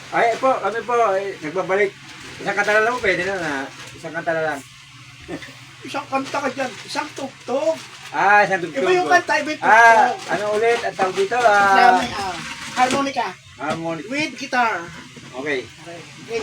Ay po, kami po, nagbabalik. Isang kanta na lang po, pwede na. Isang kanta na lang. Isang kanta ka dyan, isang tugtog. Isang tugtog Iba yung po. kanta, iba yung tugtog. Ano ulit? Ang tawag dito, Sabi, harmonica harmonic. with guitar. Okay. Okay.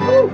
Woo!